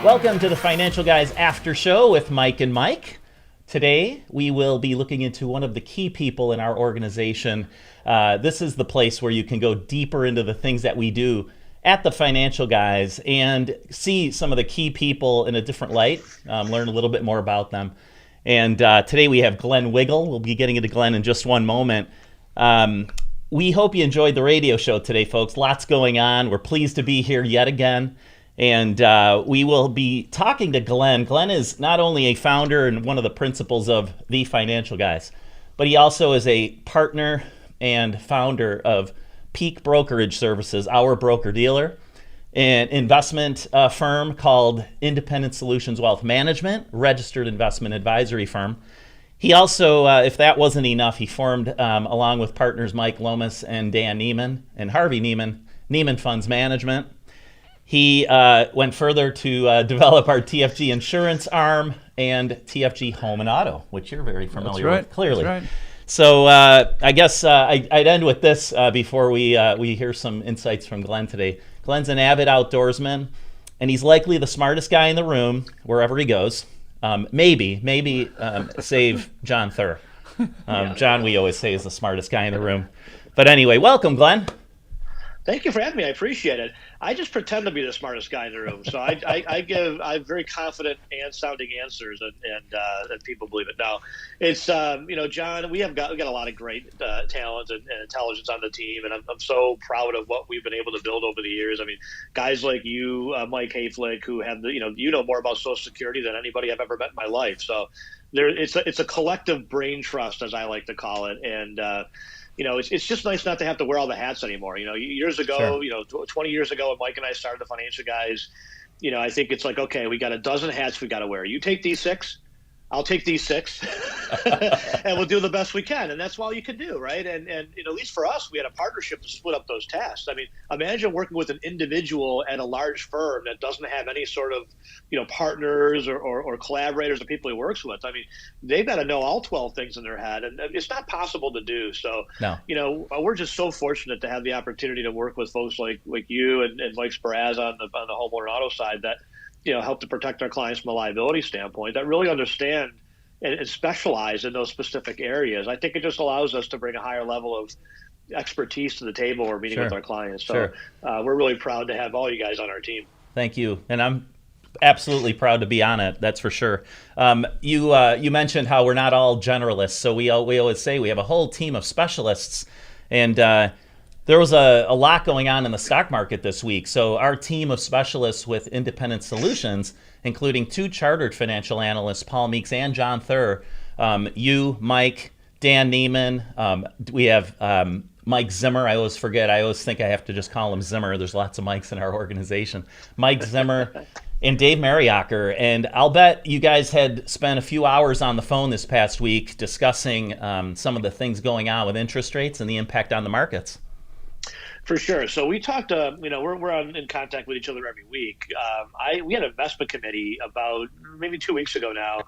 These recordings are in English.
Welcome to the Financial Guys After Show with Mike and Mike. Today, we will be looking into one of the key people in our organization. This is the place where you can go deeper into the things that we do at the Financial Guys and see some of the key people in a different light, learn a little bit more about them. And today we have Glenn Wiggle. We'll be getting into Glenn in just one moment. We hope you enjoyed the radio show today, folks. Lots going on. We're pleased to be here yet again. And we will be talking to Glenn. Glenn is not only a founder and one of the principals of the Financial Guys, but he also is a partner and founder of Peak Brokerage Services, our broker-dealer, an investment firm called Independent Solutions Wealth Management, registered investment advisory firm. He also, if that wasn't enough, he formed, along with partners Mike Lomas and Dan Neiman and Harvey Neiman, Neiman Funds Management. He went further to develop our TFG insurance arm and TFG home and auto, which you're very familiar with, clearly. That's right. So I guess I'd end with this before we hear some insights from Glenn today. Glenn's an avid outdoorsman, and he's likely the smartest guy in the room wherever he goes. Maybe save John Thur. John, we always say, is the smartest guy in the room. But anyway, welcome, Glenn. Thank you for having me. I appreciate it. I just pretend to be the smartest guy in the room, so I very confident and sounding answers, and people believe it. Now, it's John. We got a lot of great talent and intelligence on the team, and I'm so proud of what we've been able to build over the years. I mean, guys like you, Mike Hayflick, who have you know more about Social Security than anybody I've ever met in my life. So it's a collective brain trust, as I like to call it, and. It's just nice not to have to wear all the hats anymore. Years ago, sure. 20 years ago when Mike and I started the Financial Guys, I think it's like, okay, we got a dozen hats we got to wear. You take these 6, I'll take these 6, and we'll do the best we can. And that's all you can do, right? And at least for us, we had a partnership to split up those tasks. I mean, imagine working with an individual at a large firm that doesn't have any sort of, partners or collaborators or people he works with. I mean, they've got to know all 12 things in their head, and it's not possible to do. So, no. We're just so fortunate to have the opportunity to work with folks like you and Mike Sparaz on the homeowner auto side that, help to protect our clients from a liability standpoint, that really understand and specialize in those specific areas. I think it just allows us to bring a higher level of expertise to the table when we're meeting with our clients. So we're really proud to have all you guys on our team. Thank you. And I'm absolutely proud to be on it. That's for sure. You mentioned how we're not all generalists. So we always say we have a whole team of specialists. And there was a lot going on in the stock market this week. So our team of specialists with Independent Solutions, including 2 chartered financial analysts, Paul Meeks and John Thur, you, Mike, Dan Neiman, we have Mike Zimmer. I always forget. I always think I have to just call him Zimmer. There's lots of Mikes in our organization. Mike Zimmer and Dave Mariacker. And I'll bet you guys had spent a few hours on the phone this past week discussing some of the things going on with interest rates and the impact on the markets. For sure. So we talked, we're in contact with each other every week. We had an investment committee about maybe 2 weeks ago now.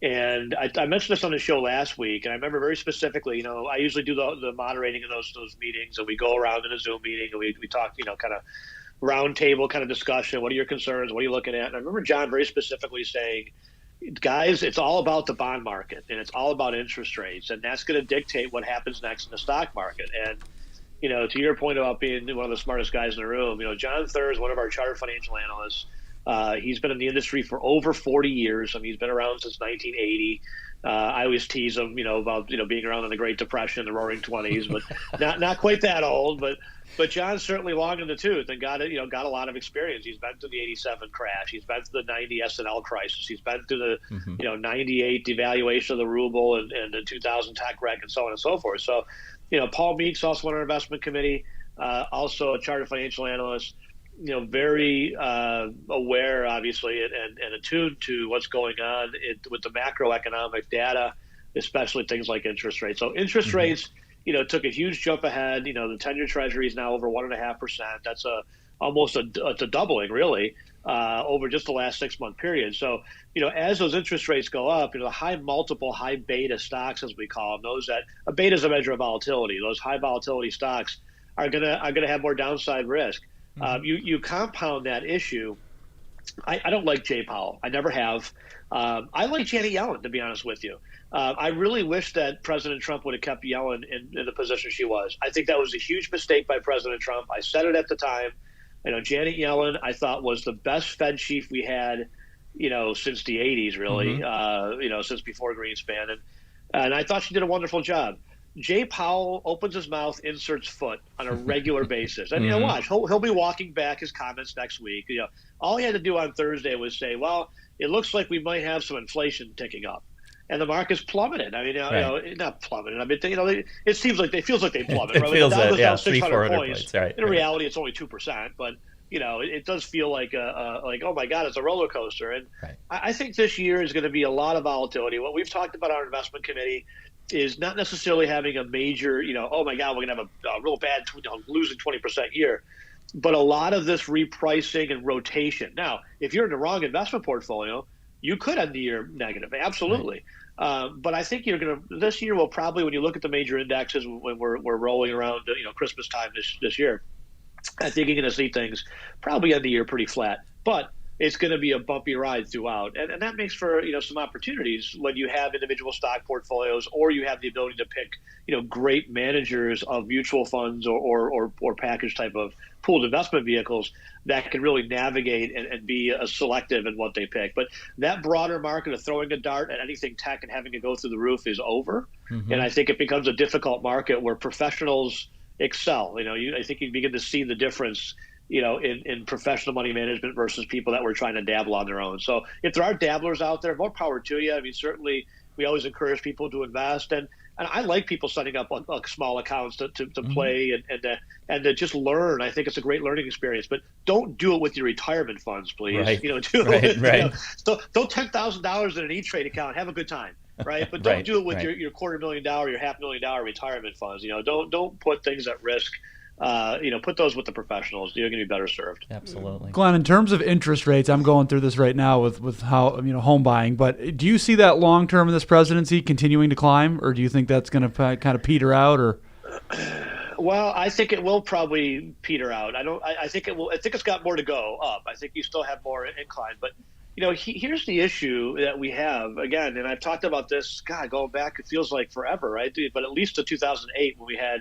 And I mentioned this on the show last week. And I remember very specifically, I usually do the moderating in those meetings. And we go around in a Zoom meeting and we talk, kind of round table kind of discussion. What are your concerns? What are you looking at? And I remember John very specifically saying, guys, it's all about the bond market and it's all about interest rates. And that's going to dictate what happens next in the stock market. And to your point about being one of the smartest guys in the room, John Thur is one of our chartered financial analysts. He's been in the industry for over 40 years. I mean, he's been around since 1980. I always tease him, about, being around in the Great Depression, the Roaring '20s, but not quite that old. But John's certainly long in the tooth and got a lot of experience. He's been through the '87 crash. He's been through the '90 S&L crisis. He's been through the '98 devaluation of the ruble and the 2000 tech wreck and so on and so forth. So, Paul Meeks, also on our investment committee, also a chartered financial analyst, very aware, obviously, and attuned to what's going on with the macroeconomic data, especially things like interest rates. So interest rates, took a huge jump ahead. The 10-year Treasury is now over 1.5%. That's almost a doubling, really, over just the last 6-month period. So, as those interest rates go up, the high multiple, high beta stocks, as we call them, those that a beta is a measure of volatility. Those high volatility stocks are gonna have more downside risk. You compound that issue I don't like Jay Powell. I never have. I like Janet Yellen, to be honest with you. I really wish that President Trump would have kept Yellen in the position she was. I think that was a huge mistake by President Trump. I said it at the time. Janet Yellen, I thought, was the best Fed chief we had, since the 80s, really, since before Greenspan. And I thought she did a wonderful job. Jay Powell opens his mouth, inserts foot on a regular basis. And, watch, he'll be walking back his comments next week. All he had to do on Thursday was say, well, it looks like we might have some inflation ticking up. And the market's plummeted. I mean, not plummeted. I mean, it seems like feels like they plummeted. It feels it, yeah, 600 points. Right. In reality, it's only 2%, but it does feel like oh my God, it's a roller coaster. And I think this year is going to be a lot of volatility. What we've talked about our investment committee is not necessarily having a major, oh my God, we're going to have a real bad, losing 20% year. But a lot of this repricing and rotation. Now, if you're in the wrong investment portfolio, you could end the year negative. Absolutely. But I think this year will probably, when you look at the major indexes, when we're rolling around, Christmas time this year, I think you're going to see things probably end the year pretty flat. But it's going to be a bumpy ride throughout. And that makes for, some opportunities when you have individual stock portfolios, or you have the ability to pick, great managers of mutual funds or package type of pooled investment vehicles that can really navigate and be selective in what they pick. But that broader market of throwing a dart at anything tech and having to go through the roof is over. Mm-hmm. And I think it becomes a difficult market where professionals excel. I think you begin to see the difference in professional money management versus people that were trying to dabble on their own. So if there are dabblers out there, more power to you. I mean, certainly we always encourage people to invest, and I like people setting up small accounts to play and to just learn. I think it's a great learning experience, but don't do it with your retirement funds, please. Right. So don't $10,000 in an E-Trade account. Have a good time. Right. But don't do it with your $250,000, your $500,000 retirement funds. Don't put things at risk. Put those with the professionals. You're going to be better served. Absolutely. Glenn, in terms of interest rates, I'm going through this right now with how, home buying, but do you see that long term in this presidency continuing to climb, or do you think that's going to kind of peter out, or? Well, I think it will probably peter out. I think it will. I think it's got more to go up. I think you still have more incline, but here's the issue that we have again, and I've talked about this, going back, it feels like forever, right? But at least to 2008 when we had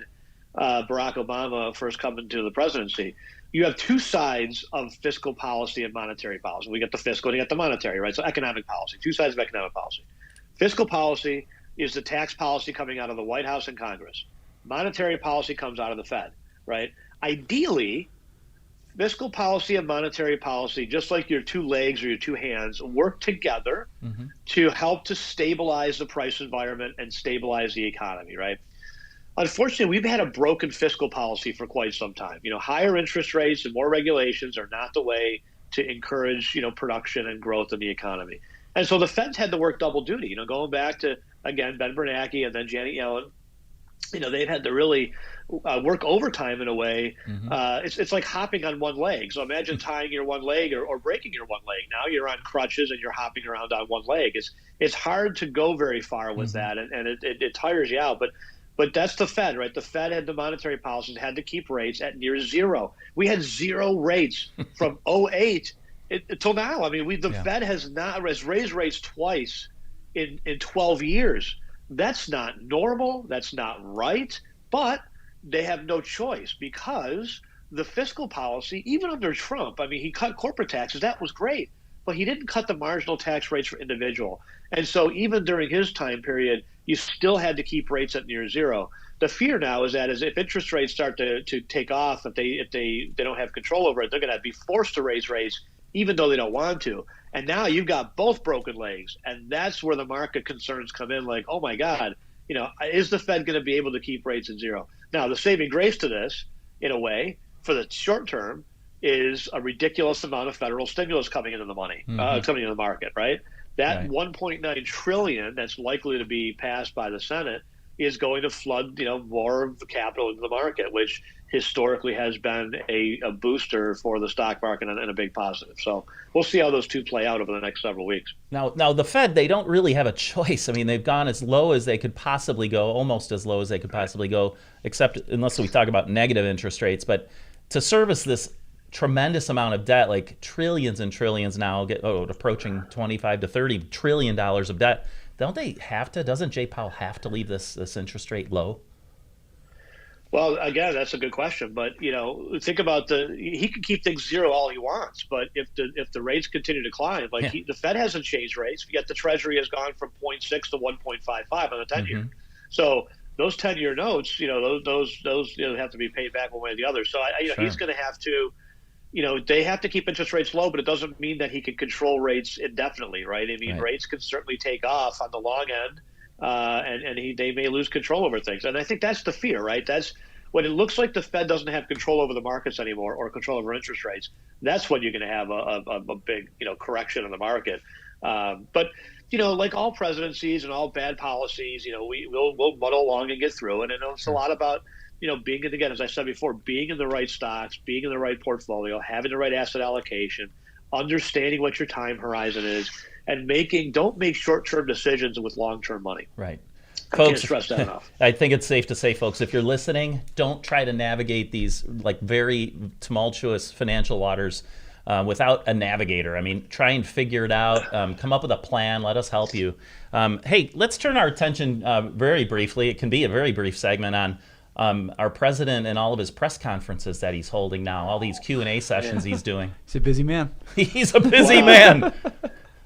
Barack Obama first come into the presidency. You have two sides of fiscal policy and monetary policy. We got the fiscal and you got the monetary, right? So economic policy, two sides of economic policy. Fiscal policy is the tax policy coming out of the White House and Congress. Monetary policy comes out of the Fed, right? Ideally, fiscal policy and monetary policy, just like your two legs or your two hands, work together to help to stabilize the price environment and stabilize the economy, right? Unfortunately, we've had a broken fiscal policy for quite some time. Higher interest rates and more regulations are not the way to encourage, production and growth in the economy. And so the Fed's had to work double duty, going back to, again, Ben Bernanke and then Janet Yellen. They've had to really work overtime in a way. It's like hopping on one leg. So imagine tying your one leg or breaking your one leg. Now you're on crutches and you're hopping around on one leg. It's hard to go very far with that, and it tires you out. But that's the Fed, right? The Fed had the monetary policies, had to keep rates at near zero. We had zero rates from 2008 until now. I mean, the Fed has raised rates twice in 12 years. That's not normal. That's not right. But they have no choice because the fiscal policy, even under Trump, I mean, he cut corporate taxes. That was great. But he didn't cut the marginal tax rates for individual. And so even during his time period, you still had to keep rates at near zero. The fear now is that if interest rates start to take off, if they don't have control over it, they're going to be forced to raise rates even though they don't want to. And now you've got both broken legs. And that's where the market concerns come in, like, oh, my God, is the Fed going to be able to keep rates at zero? Now, the saving grace to this, in a way, for the short term, is a ridiculous amount of federal stimulus coming into the money, coming into the market, right? That $1.9 trillion that's likely to be passed by the Senate is going to flood, more of the capital into the market, which historically has been a booster for the stock market and a big positive. So we'll see how those two play out over the next several weeks. Now the Fed, they don't really have a choice. I mean, they've gone as low as they could possibly go, almost as low as they could possibly go, except unless we talk about negative interest rates. But to service this tremendous amount of debt, like trillions and trillions now, approaching 25 to 30 trillion dollars of debt. Doesn't Jay Powell have to leave this interest rate low? Well, again, that's a good question, but think about he can keep things zero all he wants, but if the rates continue to climb, the Fed hasn't changed rates, yet the Treasury has gone from 0.6 to 1.55 on the 10-year. So those 10-year notes, those have to be paid back one way or the other. So he's going to have to, they have to keep interest rates low, but it doesn't mean that he can control rates indefinitely, right? I mean, rates can certainly take off on the long end. They may lose control over things. And I think that's the fear, right? That's when it looks like the Fed doesn't have control over the markets anymore or control over interest rates. That's when you're going to have a big, correction in the market. But like all presidencies and all bad policies, we'll muddle along and get through it. And it's a lot about, being, again, as I said before, being in the right stocks, being in the right portfolio, having the right asset allocation, understanding what your time horizon is, and don't make short-term decisions with long-term money. Right. I Folks, can't stress that enough. I think it's safe to say, folks, if you're listening, don't try to navigate these very tumultuous financial waters without a navigator. I mean, try and figure it out. Come up with a plan. Let us help you. Hey, let's turn our attention very briefly. It can be a very brief segment on our president and all of his press conferences that he's holding now, all these Q&A sessions he's doing. He's a busy man. He's a busy man.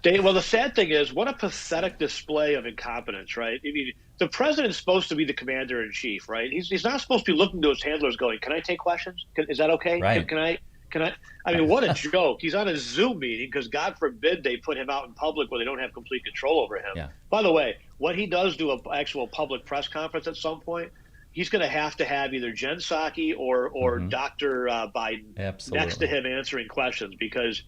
Well, the sad thing is, what a pathetic display of incompetence, right? I mean, the president's supposed to be the commander-in-chief, right? He's not supposed to be looking to his handlers going, "Can I take questions? Is that okay? Right. Can I? I mean, what a joke. He's on a Zoom meeting because, God forbid, they put him out in public where they don't have complete control over him. Yeah. By the way, when he does do an actual public press conference at some point, he's going to have either Jen Psaki or Dr. Biden next to him answering questions because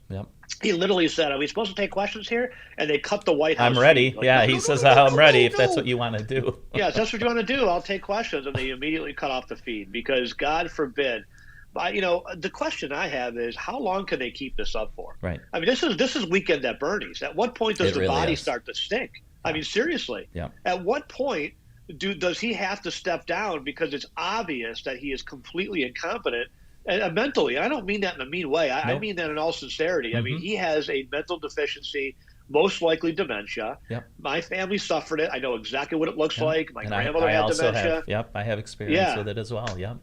he literally said, "Are we supposed to take questions here?" And they cut the White House. I'm ready. He says, "I'm ready if that's what you want to do." Yeah, if that's what you want to do, I'll take questions. And they immediately cut off the feed because, God forbid. The question I have is, how long can they keep this up for? Right. I mean, this is Weekend at Bernie's. At what point does the body start to stink? I mean, seriously. Yeah. At what point does he have to step down because it's obvious that he is completely incompetent and mentally? I don't mean that in a mean way. I mean that in all sincerity. I mean, he has a mental deficiency, most likely dementia. Yep. My family suffered it. I know exactly what it looks like. My grandmother had dementia. I have experience with it as well. Yep.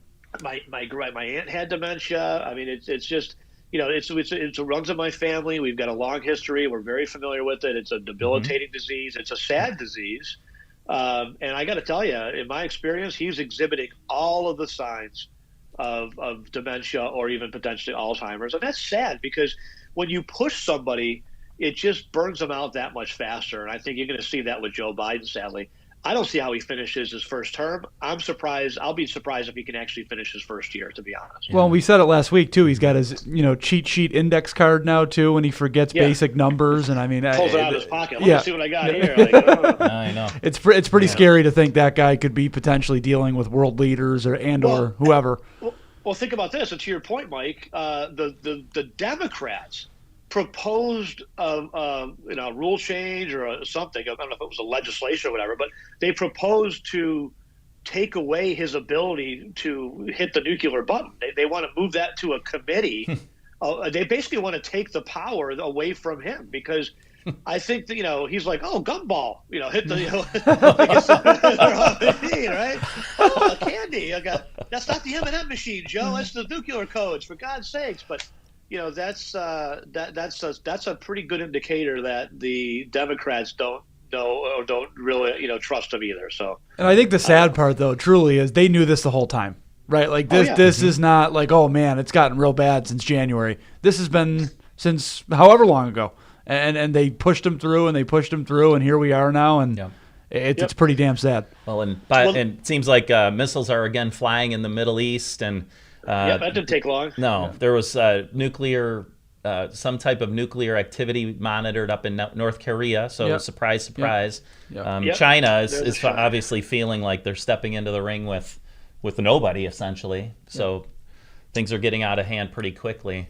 My aunt had dementia. I mean, it's just, it runs in my family. We've got a long history. We're very familiar with it. It's a debilitating disease. It's a sad disease. And I got to tell you, in my experience, he's exhibiting all of the signs of dementia or even potentially Alzheimer's. And that's sad because when you push somebody, it just burns them out that much faster. And I think you're going to see that with Joe Biden, sadly. I don't see how he finishes his first term. I'm surprised. I'll be surprised if he can actually finish his first year, to be honest. Well, we said it last week, too. He's got his, cheat sheet index card now, too, when he forgets basic numbers. And I mean, pulls it out of his pocket. Let me see what I got here. I know. It's pretty scary to think that guy could be potentially dealing with world leaders or whoever. Well, think about this. And to your point, Mike, the Democrats proposed a rule change or something. I don't know if it was a legislation or whatever, but they proposed to take away his ability to hit the nuclear button. They want to move that to a committee. They basically want to take the power away from him because I think that, he's like, "Oh, gumball, hit the, right? Oh, candy. That's not the M&M machine, Joe. That's the nuclear codes, for God's sakes." But that's a pretty good indicator that the Democrats don't know or don't really trust him either. So, and I think the sad part though, truly, is they knew this the whole time, right? Like this is not like, oh man, it's gotten real bad since January. This has been since however long ago, and they pushed him through and here we are now, and it's pretty damn sad. Well, and it seems like missiles are again flying in the Middle East and. That didn't take long. No, there was nuclear, some type of nuclear activity monitored up in North Korea. So surprise. China is obviously feeling like they're stepping into the ring with nobody essentially. So things are getting out of hand pretty quickly.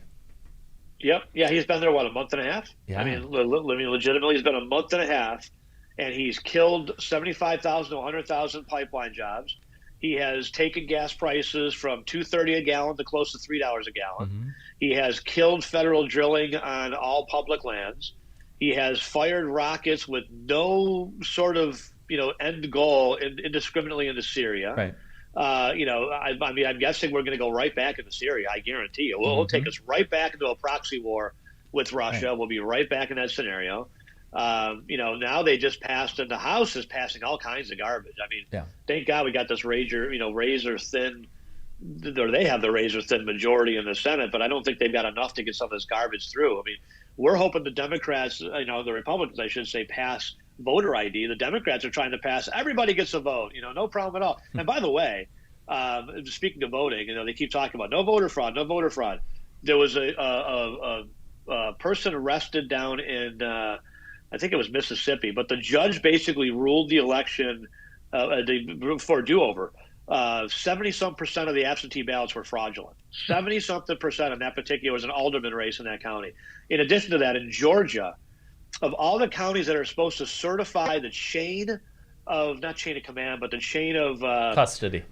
Yep. Yeah, he's been there a month and a half. Yeah. I mean, legitimately, he's been a month and a half, and he's killed 75,000 to 100,000 pipeline jobs. He has taken gas prices from $2.30 a gallon to close to $3 a gallon. Mm-hmm. He has killed federal drilling on all public lands. He has fired rockets with no sort of end goal indiscriminately into Syria. Right. I mean, I'm guessing we're going to go right back into Syria. I guarantee you. We'll take us right back into a proxy war with Russia. Right. We'll be right back in that scenario. Now they just passed, and the House is passing all kinds of garbage. I mean, Thank God we got this razor thin, or they have the razor thin majority in the Senate, but I don't think they've got enough to get some of this garbage through. I mean, we're hoping the Democrats, the Republicans, I should say, pass voter ID. The Democrats are trying to pass everybody gets a vote. No problem at all. And by the way, speaking of voting, they keep talking about no voter fraud, no voter fraud. There was a person arrested down in I think it was Mississippi, but the judge basically ruled the election for a do-over. 70-some% of the absentee ballots were fraudulent. 70-something% in that particular was an alderman race in that county. In addition to that, in Georgia, of all the counties that are supposed to certify the chain of, not chain of command, but the chain of custody.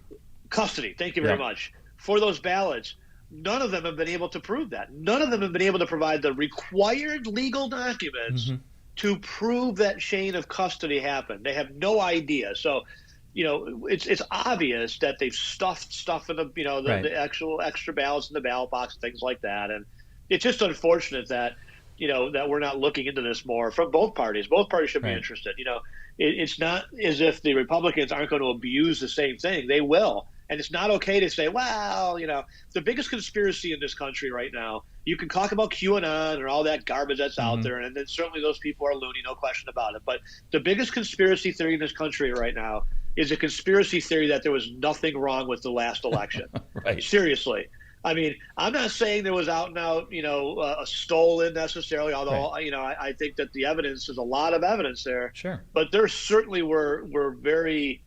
Custody, thank you very much. For those ballots, none of them have been able to prove that. None of them have been able to provide the required legal documents to prove that chain of custody happened. They have no idea. So, it's obvious that they've stuffed stuff in the actual extra ballots in the ballot box, things like that. And it's just unfortunate that, that we're not looking into this more from both parties. Both parties should be interested. It's not as if the Republicans aren't going to abuse the same thing. They will. And it's not okay to say, well, the biggest conspiracy in this country right now, you can talk about QAnon and all that garbage that's out there, and then certainly those people are loony, no question about it. But the biggest conspiracy theory in this country right now is a conspiracy theory that there was nothing wrong with the last election. Right. Seriously. I mean, I'm not saying there was out and out, a stolen necessarily, although, I think that the evidence, there's a lot of evidence there. Sure. But there certainly were very,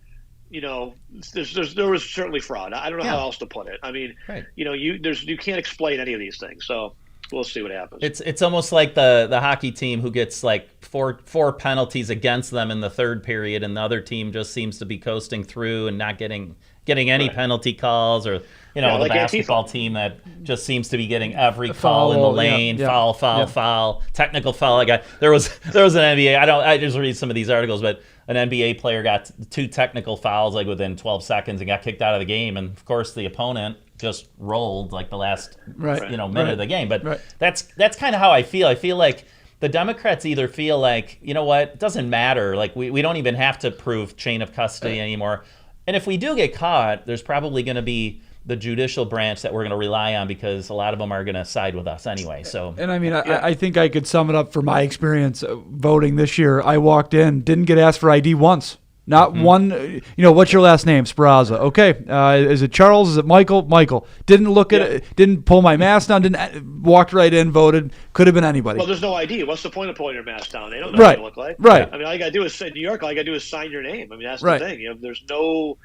there was certainly fraud. I don't know how else to put it. I mean, you can't explain any of these things. So we'll see what happens. It's almost like the hockey team who gets like four penalties against them in the third period, and the other team just seems to be coasting through and not getting any penalty calls, or the like basketball team that just seems to be getting every call in the lane, foul, technical foul. There was an NBA. I just read some of these articles, but an NBA player got 2 technical fouls like within 12 seconds and got kicked out of the game, and of course the opponent just rolled like the last minute of the game. But that's kind of how I feel. I feel like the Democrats either feel like, it doesn't matter, like we don't even have to prove chain of custody anymore. And if we do get caught, there's probably going to be the judicial branch that we're going to rely on, because a lot of them are going to side with us anyway. So, and I mean, I think I could sum it up for my experience voting this year. I walked in, didn't get asked for ID once. Not one, what's your last name? Speraza. Okay. Is it Charles? Is it Michael? Michael. Didn't look at it, didn't pull my mask down, walked right in, voted. Could have been anybody. Well, there's no ID. What's the point of pulling your mask down? They don't know what you look like. Right. I mean, all you got to do is, in New York, all you got to do is sign your name. I mean, that's the thing. There's no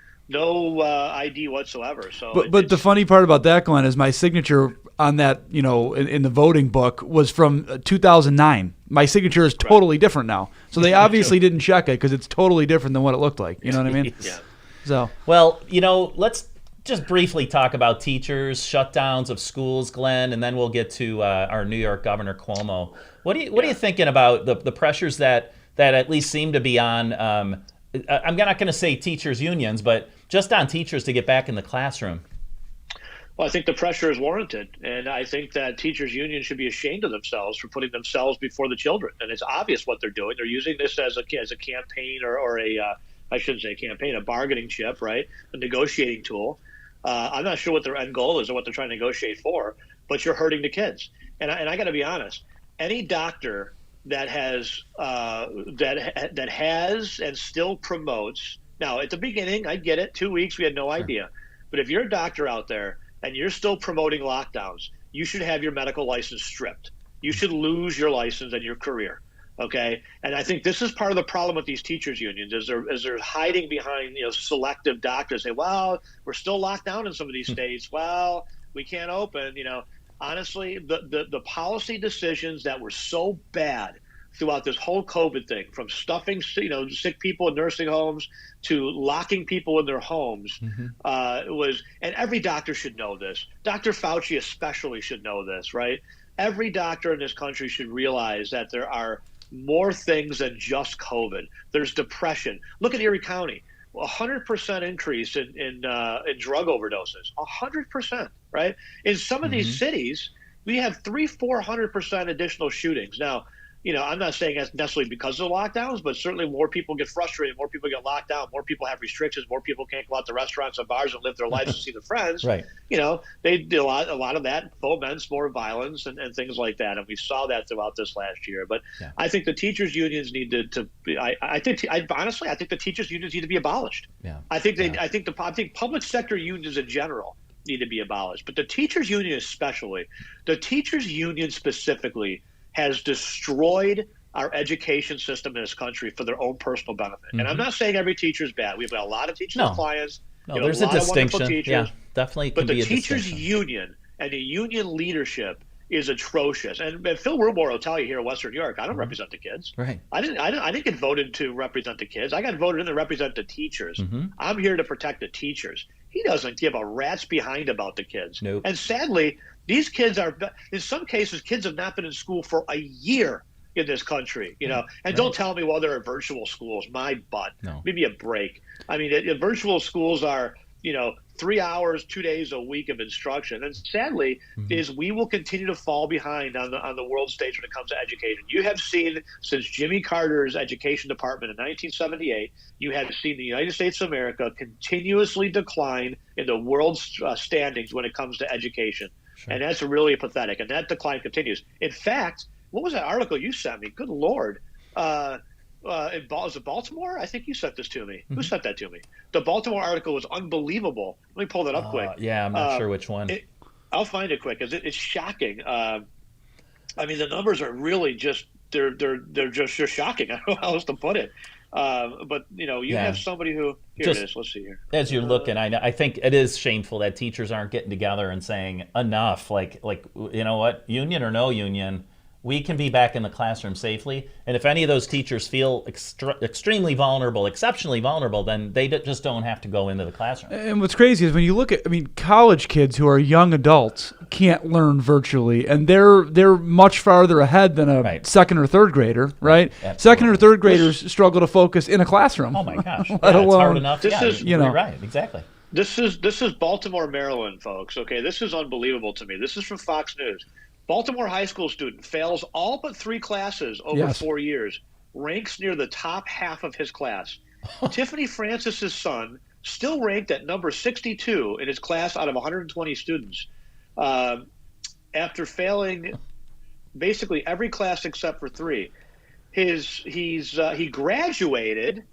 ID whatsoever. So, but the funny part about that, Glenn, is my signature on that, in the voting book was from 2009. My signature is totally different now. So they obviously didn't check it because it's totally different than what it looked like. You know what I mean? Yeah. So, well, let's just briefly talk about teachers, shutdowns of schools, Glenn, and then we'll get to our New York Governor Cuomo. What are you thinking about the pressures that at least seem to be on? I'm not going to say teachers unions, but just on teachers to get back in the classroom. Well, I think the pressure is warranted, and I think that teachers' unions should be ashamed of themselves for putting themselves before the children. And it's obvious what they're doing. They're using this as a campaign or I shouldn't say campaign, a bargaining chip, right? A negotiating tool. I'm not sure what their end goal is or what they're trying to negotiate for, but you're hurting the kids. And I got to be honest, any doctor that has that has and still promotes. Now, at the beginning, I get it. 2 weeks, we had no idea. But if you're a doctor out there and you're still promoting lockdowns, you should have your medical license stripped. You should lose your license and your career. Okay, and I think this is part of the problem with these teachers unions is they're hiding behind selective doctors. Say, well, we're still locked down in some of these states. Well, we can't open. Honestly, the policy decisions that were so bad throughout this whole COVID thing, from stuffing sick people in nursing homes to locking people in their homes, and every doctor should know this. Dr. Fauci especially should know this, right? Every doctor in this country should realize that there are more things than just COVID. There's depression. Look at Erie County. 100% increase in drug overdoses. 100%, right? In some of these cities, we have 300-400% additional shootings. Now, I'm not saying that's necessarily because of the lockdowns, but certainly more people get frustrated, more people get locked down, more people have restrictions, more people can't go out to restaurants and bars and live their lives and see their friends. Right. They did a lot of that foments more violence and things like that, and we saw that throughout this last year. But I think the teachers' unions need to be. I think the teachers' unions need to be abolished. Yeah. I think public sector unions in general need to be abolished, but the teachers' union especially, the teachers' union specifically, has destroyed our education system in this country for their own personal benefit. And I'm not saying every teacher is bad. We've got a lot of teachers and clients. No, there's a distinction. Yeah, definitely. But the teachers' union and the union leadership is atrocious. And Phil Rumore will tell you here in Western New York, I don't represent the kids. Right. I didn't get voted to represent the kids. I got voted in to represent the teachers. I'm here to protect the teachers. He doesn't give a rat's behind about the kids. Nope. And sadly, these kids are, in some cases, kids have not been in school for a year in this country, and don't tell me, well, there are virtual schools. My butt. No. Maybe a break. I mean, virtual schools are, 3 hours, 2 days a week of instruction. And sadly, is we will continue to fall behind on the world stage when it comes to education. You have seen, since Jimmy Carter's education department in 1978, you have seen the United States of America continuously decline in the world's standings when it comes to education. Sure. And that's really pathetic. And that decline continues. In fact, what was that article you sent me? Good Lord. Was it Baltimore? I think you sent this to me. Who sent that to me? The Baltimore article was unbelievable. Let me pull that up quick. Yeah, I'm not sure which one. I'll find it quick. It's shocking. I mean, the numbers are really just they're just shocking. I don't know how else to put it. But you have somebody who it is. Let's see here. As you're looking, I think it is shameful that teachers aren't getting together and saying enough. Like you know what, union or no union, we can be back in the classroom safely. And if any of those teachers feel extremely vulnerable, exceptionally vulnerable, then they just don't have to go into the classroom. And what's crazy is when you look at, college kids who are young adults can't learn virtually, and they're much farther ahead than a second or third grader, right? Absolutely. Second or third graders struggle to focus in a classroom. Oh my gosh, let alone, it's hard enough. You're right, exactly. This is Baltimore, Maryland, folks. Okay, this is unbelievable to me. This is from Fox News. Baltimore high school student fails all but 3 classes over 4 years, ranks near the top half of his class. Tiffany Francis's son still ranked at number 62 in his class out of 120 students after failing basically every class except for 3. He graduated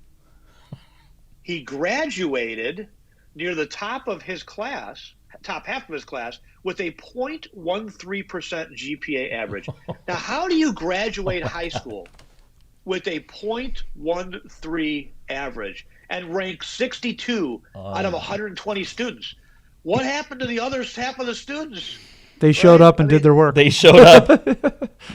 near the top of his class, top half of his class, with a 0.13% GPA average. Now, how do you graduate high school with a 0.13 average and rank 62 out of 120 students? What happened to the other half of the students? They showed up and did their work. They showed up.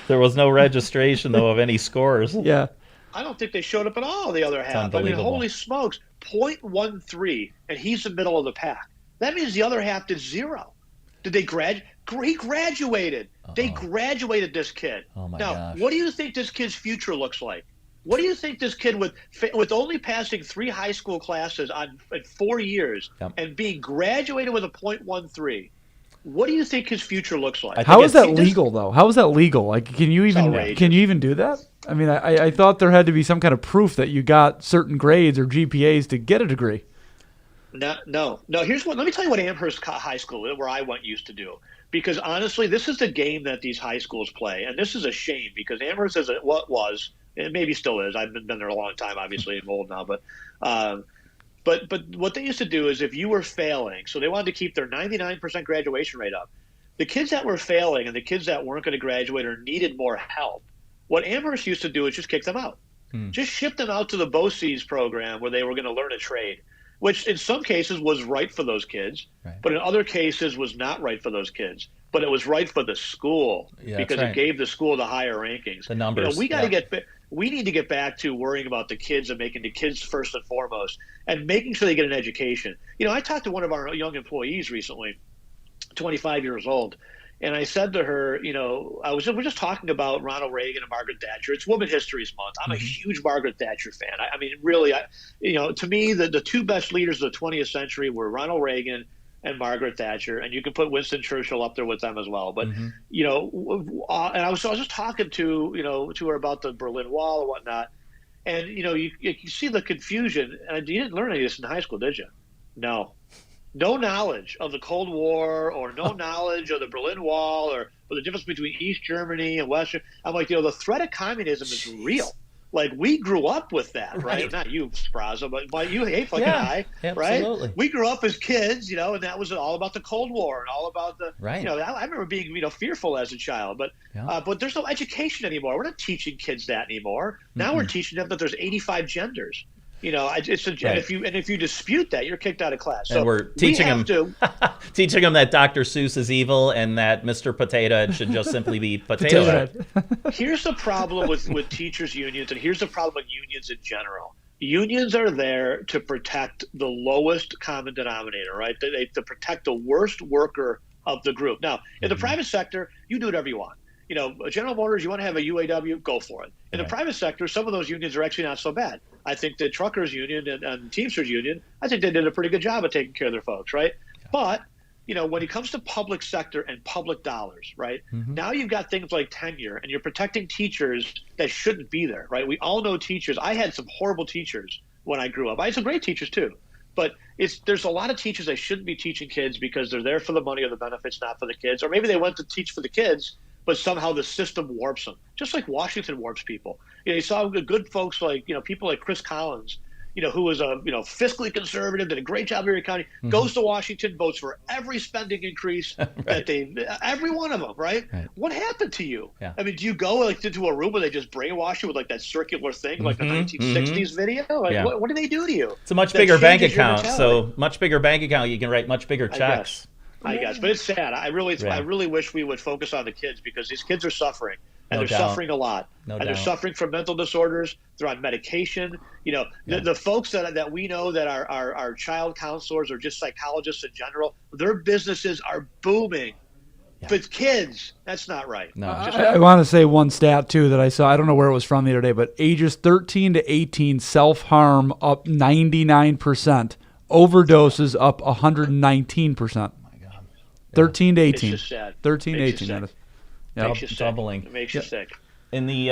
There was no registration, though, of any scores. Yeah. I don't think they showed up at all, the other half. I mean, holy smokes, 0.13, and he's the middle of the pack. That means the other half did 0. Did they graduate? He graduated. They graduated this kid. Oh my gosh. Now, what do you think this kid's future looks like? What do you think this kid with only passing 3 high school classes in 4 years and being graduated with a 0.13? What do you think his future looks like? How is that legal, though? How is that legal? Like, can you even do that? I mean, I thought there had to be some kind of proof that you got certain grades or GPAs to get a degree. No. Here's what. Let me tell you what Amherst High School, where I went, used to do. Because honestly, this is the game that these high schools play, and this is a shame because Amherst is what was, and maybe still is. I've been there a long time, obviously, I'm old now, but what they used to do is if you were failing, so they wanted to keep their 99% graduation rate up. The kids that were failing and the kids that weren't going to graduate or needed more help, what Amherst used to do is just kick them out. Just ship them out to the BOCES program where they were going to learn a trade, which in some cases was right for those kids, but in other cases was not right for those kids. but it was right for the school because it gave the school the higher rankings. The numbers. We need to get back to worrying about the kids and making the kids first and foremost, and making sure they get an education. I talked to one of our young employees recently, 25 years old. And I said to her, we're just talking about Ronald Reagan and Margaret Thatcher. It's Women History Month. I'm a huge Margaret Thatcher fan. I mean, really, to me, the two best leaders of the 20th century were Ronald Reagan and Margaret Thatcher, and you can put Winston Churchill up there with them as well. But and I was just talking to her about the Berlin Wall and whatnot, and you see the confusion. And you didn't learn any of this in high school, did you? No knowledge of the Cold War, or no knowledge of the Berlin Wall, or the difference between East Germany and West. I'm like, the threat of communism is real. Like, we grew up with that, right? Not you, Spraza, but you, hey, fucking I, right? Absolutely. We grew up as kids, and that was all about the Cold War and all about the, right. I remember being, fearful as a child, but there's no education anymore. We're not teaching kids that anymore. Now we're teaching them that there's 85 genders. And if you dispute that, you're kicked out of class. So and we're teaching them teaching them that Dr. Seuss is evil and that Mr. Potato Head should just simply be Potato Head. Here's the problem with teachers' unions, and here's the problem with unions in general. Unions are there to protect the lowest common denominator, right? To protect the worst worker of the group. Now, in the private sector, you do whatever you want. General Motors, you want to have a UAW, go for it. In the private sector, some of those unions are actually not so bad. I think the truckers union and Teamsters union, I think they did a pretty good job of taking care of their folks, right? But, when it comes to public sector and public dollars, right? Now you've got things like tenure, and you're protecting teachers that shouldn't be there, right? We all know teachers. I had some horrible teachers when I grew up. I had some great teachers too. But there's a lot of teachers that shouldn't be teaching kids because they're there for the money or the benefits, not for the kids. Or maybe they went to teach for the kids, but somehow the system warps them, just like Washington warps people. You saw good folks like, people like Chris Collins, who was a, fiscally conservative, did a great job in Erie County, goes to Washington, votes for every spending increase that every one of them, right? What happened to you? Yeah. I mean, do you go into a room where they just brainwash you with like that circular thing, like the 1960s video? Like, what do they do to you? It's a much bigger bank account. So much bigger bank account, you can write much bigger checks. I guess, but it's sad. I really wish we would focus on the kids, because these kids are suffering, and they're suffering a lot. They're suffering from mental disorders. They're on medication. The folks that we know that are child counselors or just psychologists in general, their businesses are booming. But kids, that's not right. No, I want to say one stat too that I saw. I don't know where it was from the other day, but ages 13 to 18 self-harm up 99%, overdoses up 119%. 13 to 18. It's just sad. 13 to 18. That is. Makes you sick. Doubling. It makes you sick. In the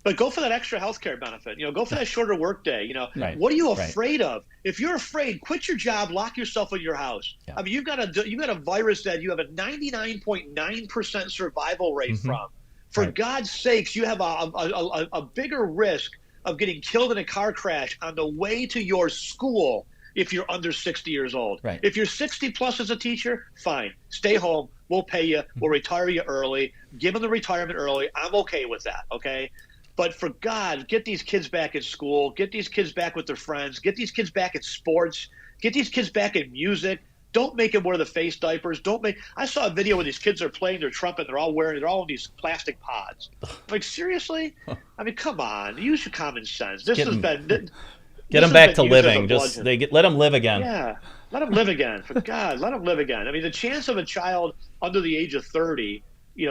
but go for that extra health care benefit. Go for that shorter work day. What are you afraid of? If you're afraid, quit your job, lock yourself in your house. I mean, you've got a virus that you have a 99.9% survival rate from. For God's sakes, you have a bigger risk of getting killed in a car crash on the way to your school if you're under 60 years old. Right. If you're 60 plus as a teacher, fine. Stay home. We'll pay you. We'll retire you early. Give them the retirement early. I'm okay with that, okay? But for God, get these kids back in school. Get these kids back with their friends. Get these kids back in sports. Get these kids back in music. Don't make them wear the face diapers. I saw a video where these kids are playing their trumpet. They're all in these plastic pods. Like, seriously? I mean, come on. Use your common sense. Get them back to living. Let them live again. Yeah, let them live again. For God, let them live again. I mean, the chance of a child under the age of 30,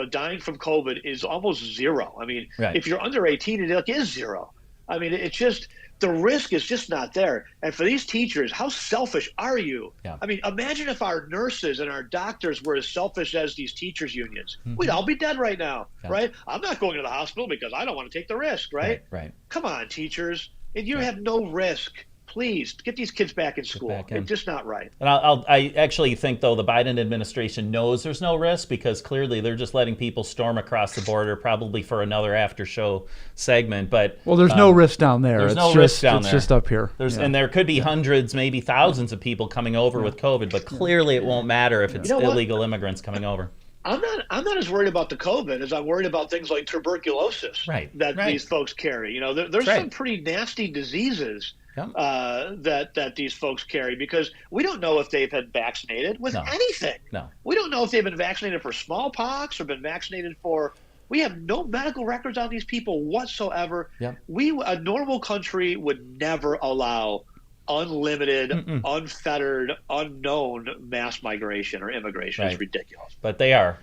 dying from COVID is almost zero. I mean, if you're under 18, it is zero. I mean, it's just the risk is just not there. And for these teachers, how selfish are you? Yeah. I mean, imagine if our nurses and our doctors were as selfish as these teachers unions. We'd all be dead right now, right? I'm not going to the hospital because I don't want to take the risk, right? Right. Come on, teachers. And you have no risk. Please get these kids back in school. It's just not right. And I actually think, though, the Biden administration knows there's no risk, because clearly they're just letting people storm across the border, probably for another after show segment. But there's no risk down there. There's no risk down there. It's just up here. And there could be hundreds, maybe thousands of people coming over with COVID, but clearly it won't matter if it's illegal immigrants coming over. I'm not as worried about the COVID as I'm worried about things like tuberculosis that these folks carry. There's some pretty nasty diseases that these folks carry, because we don't know if they've been vaccinated with anything. No. We don't know if they've been vaccinated for smallpox or been vaccinated for. We have no medical records on these people whatsoever. Yep. A normal country would never allow unlimited, unfettered, unknown mass migration or immigration. Right. It's ridiculous. But they are.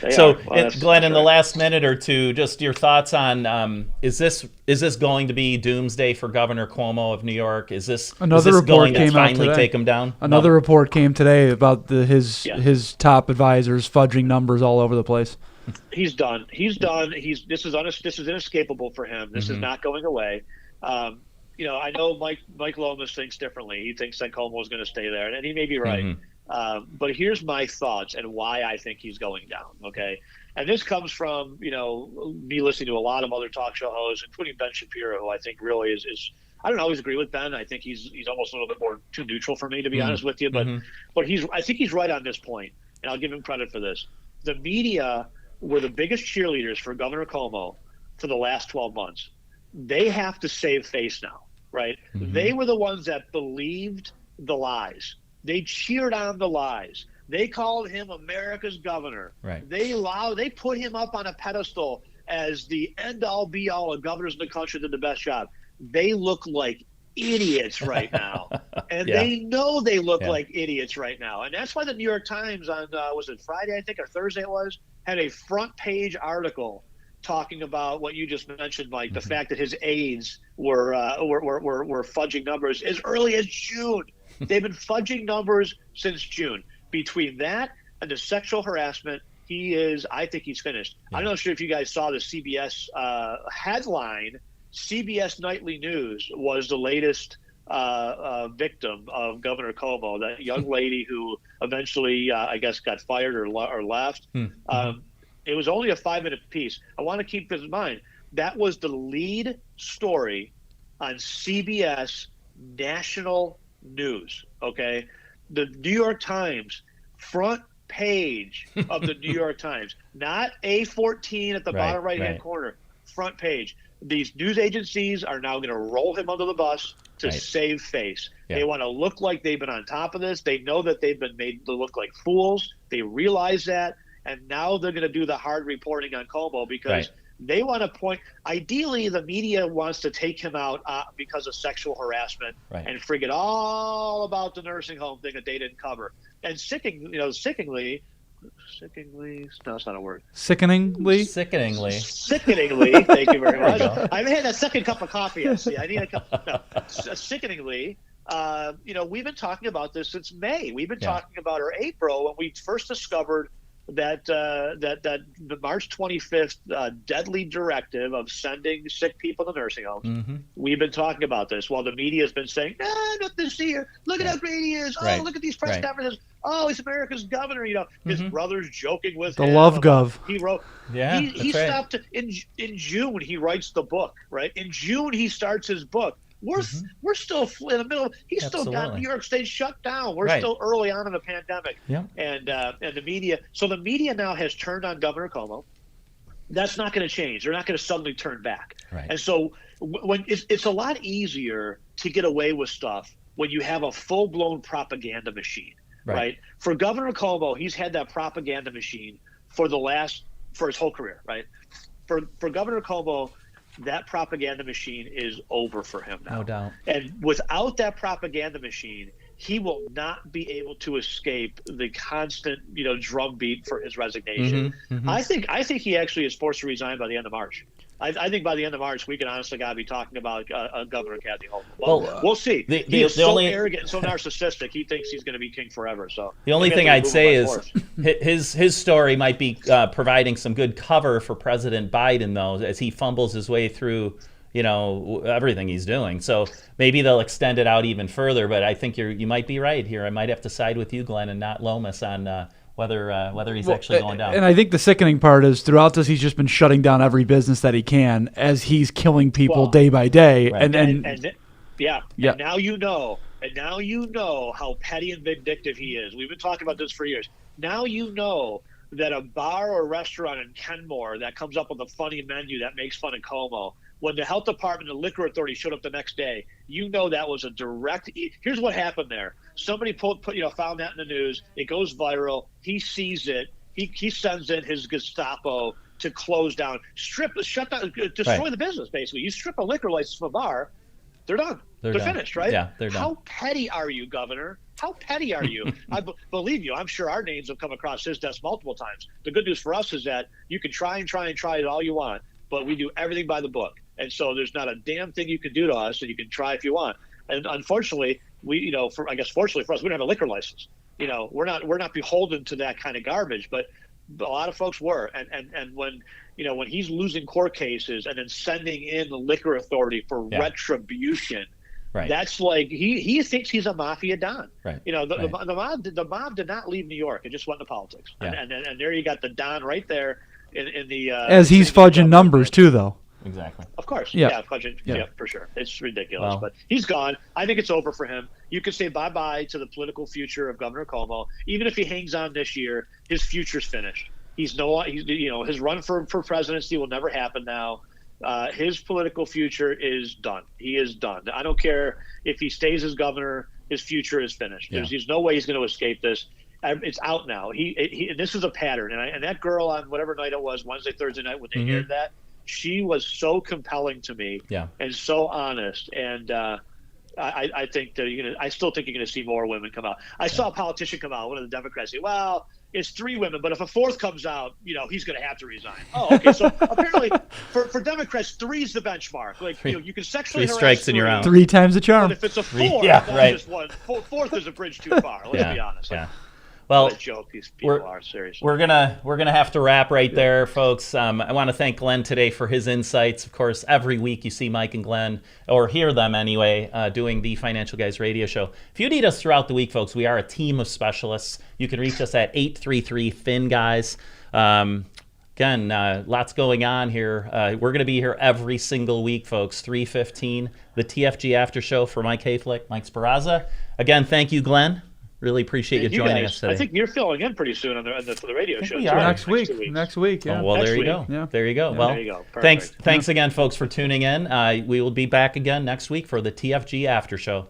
Glenn, in the last minute or two, just your thoughts on is this going to be doomsday for Governor Cuomo of New York? Is this going to finally take him down? Another report came today about his top advisors fudging numbers all over the place. He's done. This is inescapable for him. This is not going away. I know Mike Lomas thinks differently. He thinks that Cuomo is going to stay there, and he may be right. But here's my thoughts and why I think he's going down. Okay, and this comes from me listening to a lot of other talk show hosts, including Ben Shapiro, who I think really is. I don't always agree with Ben. I think he's almost a little bit more too neutral for me, to be honest with you. But I think he's right on this point, and I'll give him credit for this. The media were the biggest cheerleaders for Governor Cuomo for the last 12 months. They have to save face now. Right? They were the ones that believed the lies. They cheered on the lies. They called him America's governor. Right. They put him up on a pedestal as the end-all be-all of governors in the country did the best job. They look like idiots right now. And they know they look like idiots right now. And that's why the New York Times on, was it Friday, I think, or Thursday it was, had a front page article talking about what you just mentioned, Mike, the fact that his aides were fudging numbers as early as June. They've been fudging numbers since June. Between that and the sexual harassment, I think he's finished. I'm not sure if you guys saw the CBS headline. CBS Nightly News was the latest victim of Governor Cuomo, that young lady who eventually, I guess, got fired or left. It was only a 5-minute piece. I want to keep this in mind. That was the lead story on CBS National News, okay? The New York Times, front page of the New York Times, not A14 at the bottom right-hand corner, front page. These news agencies are now going to roll him under the bus to save face. They want to look like they've been on top of this. They know that they've been made to look like fools. They realize that. And now they're going to do the hard reporting on Cuomo because they want to point. Ideally, the media wants to take him out because of sexual harassment and forget all about the nursing home thing that they didn't cover. And sickeningly, no, it's not a word. Sickeningly. Thank you very much. I haven't had that second cup of coffee yet. See, I need a cup. No, sickeningly. We've been talking about this since May. We've been talking about or April when we first discovered that the March 25th deadly directive of sending sick people to nursing homes. We've been talking about this while the media has been saying, nothing to see here. Look at how great he is. Oh, look at these press conferences. Oh, he's America's governor. His brother's joking with the him. love gov. He wrote. He stopped in June. He writes the book. Right in June, he starts his book. We're still in the middle. He's still got New York State shut down. We're still early on in the pandemic. And the media. So the media now has turned on Governor Cuomo. That's not going to change. They're not going to suddenly turn back. And so when it's a lot easier to get away with stuff when you have a full-blown propaganda machine. Right. For Governor Cuomo, he's had that propaganda machine for his whole career. Right. For Governor Cuomo, that propaganda machine is over for him now. No doubt. And without that propaganda machine, he will not be able to escape the constant, drumbeat for his resignation. I think he actually is forced to resign by the end of March. I think by the end of March, we can honestly got to be talking about Governor Kathy Hochul. Well, we'll see. He is so arrogant and so narcissistic. He thinks he's going to be king forever. So the only thing I'd say is his story might be providing some good cover for President Biden, though, as he fumbles his way through, everything he's doing. So maybe they'll extend it out even further. But I think you might be right here. I might have to side with you, Glenn, and not Lomas on whether he's actually going down. And I think the sickening part is throughout this, he's just been shutting down every business that he can as he's killing people day by day. And now you know how petty and vindictive he is. We've been talking about this for years. Now you know that a bar or restaurant in Kenmore that comes up with a funny menu that makes fun of Cuomo when the health department and the liquor authority showed up the next day, that was a direct. Here's what happened there. Somebody found that in the news. It goes viral. He sees it. He sends in his Gestapo to close down, shut down, destroy the business. Basically, you strip a liquor license from a bar, they're done. They're done. Finished, right? Yeah, they're done. How petty are you, Governor? How petty are you? I believe you. I'm sure our names have come across his desk multiple times. The good news for us is that you can try it all you want, but we do everything by the book. And so there's not a damn thing you can do to us, and you can try if you want. And unfortunately, fortunately for us, we don't have a liquor license. We're not beholden to that kind of garbage, but a lot of folks were. And when he's losing court cases and then sending in the liquor authority for retribution, right. That's like he thinks he's a mafia don. Right. The mob did not leave New York; it just went into politics. Yeah. And there you got the don right there in the as he's fudging numbers too, though. Exactly. Of course. Yeah. Fudging. Yeah, for sure. It's ridiculous, but he's gone. I think it's over for him. You could say bye-bye to the political future of Governor Cuomo. Even if he hangs on this year, his future's finished. His run for presidency will never happen now. His political future is done. He is done. I don't care if he stays as governor. His future is finished. Yeah. There's no way he's going to escape this. It's out now. And this is a pattern. And that girl on whatever night it was, Wednesday, Thursday night, when they aired that, she was so compelling to me and so honest. And I think that I still think you're going to see more women come out. I saw a politician come out, one of the Democrats, say, well, it's 3 women, but if a 4th comes out, he's going to have to resign. Oh, okay. So apparently for Democrats, 3 is the benchmark. Like, you can sexually harass 3 strikes and you're out. 3 times the charm. But if it's a 4, that's just one. 4th is a bridge too far. Let's be honest. Yeah. Well, what a joke these people are, seriously. We're gonna have to wrap right there, folks. I want to thank Glenn today for his insights. Of course, every week you see Mike and Glenn, or hear them anyway, doing the Financial Guys radio show. If you need us throughout the week, folks, we are a team of specialists. You can reach us at 833-FIN-GUYS. Again, lots going on here. We're going to be here every single week, folks. 3:15, the TFG Aftershow for Mike Hayflick, Mike Sparazza. Again, thank you, Glenn. Really appreciate you joining us today. I think you're filling in pretty soon for the radio show. We are. Next week, yeah. Oh, well, there you go. Yeah. There you go. Yeah, well, there you go. Thanks again, folks, for tuning in. We will be back again next week for the TFG After Show.